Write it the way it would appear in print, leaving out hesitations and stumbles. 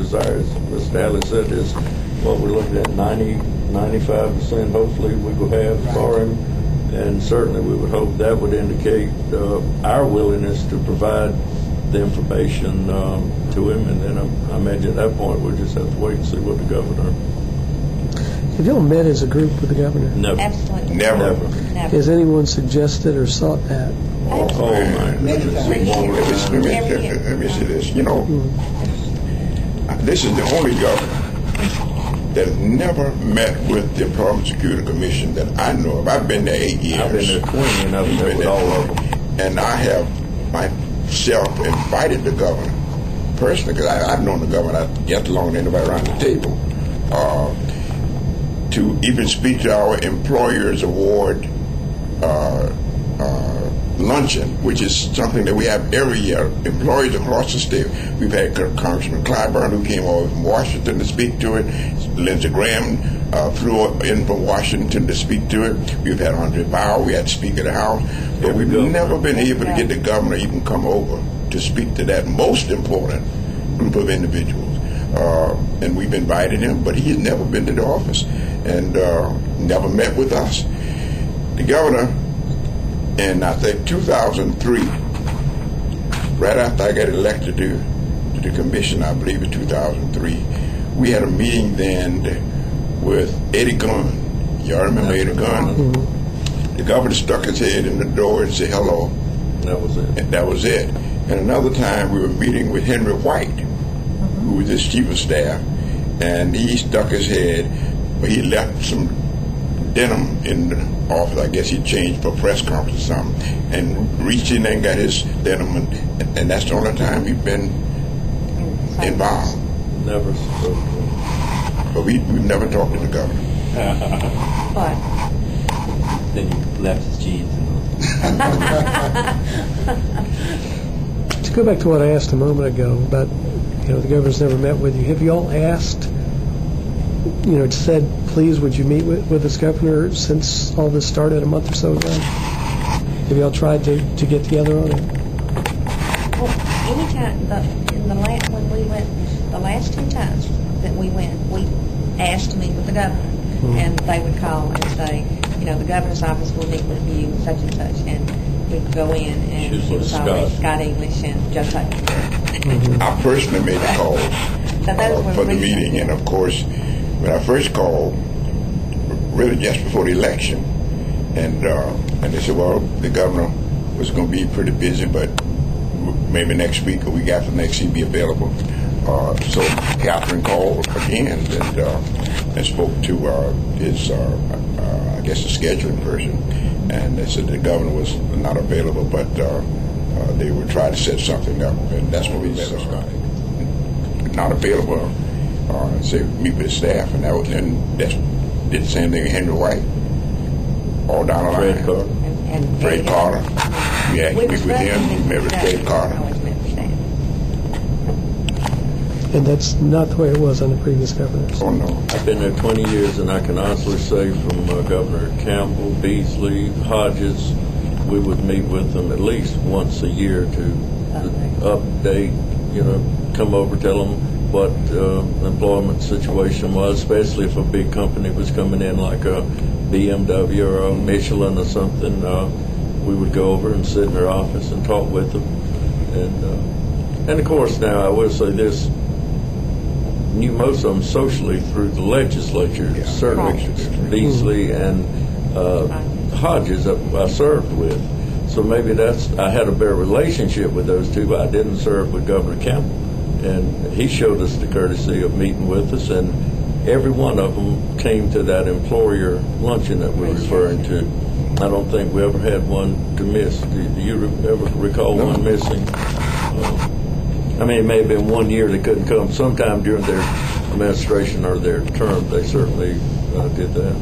desire, as Mr. Alley said, is what we're looking at 95% hopefully we will have for him. And certainly we would hope that would indicate our willingness to provide the information to him. And then I imagine at that point we'll just have to wait and see what the governor. Have y'all met as a group with the governor? Never. Absolutely. Never. Has anyone suggested or sought that? Oh my goodness. Let me say this. You know, this is the only governor that has never met with the Employment Security Commission that I know of. I've been there 8 years. I've been there 20 and I've met with all of them. And I have myself invited the governor personally, because I've known the governor just longer than anybody around the table, to even speak to our Employers Award luncheon, which is something that we have every year. Employees across the state. We've had Congressman Clyburn, who came over from Washington to speak to it. Lindsey Graham flew in from Washington to speak to it. We've had Andre Bauer. We had Speaker of the House. But we've never been able to get the governor even come over to speak to that most important group of individuals. And we've invited him, but he has never been to the office and never met with us. The governor, in I think 2003, right after I got elected to the commission, I believe in 2003, we had a meeting then with Eddie Gunn. Y'all remember Eddie Gunn? Mm-hmm. The governor stuck his head in the door and said hello. That was it. And that was it. And another time we were meeting with Henry White, who was his chief of staff, and he stuck his head, but he left some denim in the office. I guess he changed for a press conference or something, and reached in and got his denim, and that's the only time he's been involved. Never spoke. But we've never talked to the governor. But then you left his jeans. To go back to what I asked a moment ago about, the governor's never met with you. Have you all asked, said, please, would you meet with this governor since all this started a month or so ago? Have you all tried to get together on it? Well, anytime, when we went, the last 2 times that we went, we asked to meet with the governor. Mm-hmm. And they would call and say, the governor's office will meet with you, such and such. And we'd go in, and it was always Scott English and Joe Tucker. Mm-hmm. I personally made a call for the meeting, and of course, when I first called, really just before the election, and they said, well, the governor was going to be pretty busy, but maybe next week or week after next he'd be available. So Catherine called again and spoke to his, I guess, the scheduling person, and they said the governor was not available, but they would try to set something up, and that's when we met us. Not available. Say meet with the staff, and then did the same thing with Henry White, all down the line. Fred Carter. We had to meet with him. We met with Fred Carter. And that's not the way it was under previous governors. Oh no. I've been there 20 years, and I can honestly say from Governor Campbell, Beasley, Hodges, we would meet with them at least once a year to update, come over, tell them what the employment situation was, especially if a big company was coming in like a BMW or a Michelin or something. We would go over and sit in their office and talk with them. And of course, now I will say this, knew most of them socially through the legislature, certainly Beasley and Hodges I served with. So maybe I had a better relationship with those two, but I didn't serve with Governor Campbell. And he showed us the courtesy of meeting with us, and every one of them came to that employer luncheon that we're referring to. I don't think we ever had one to miss. Do you ever recall one missing? It may have been 1 year they couldn't come. Sometime during their administration or their term, they certainly did that.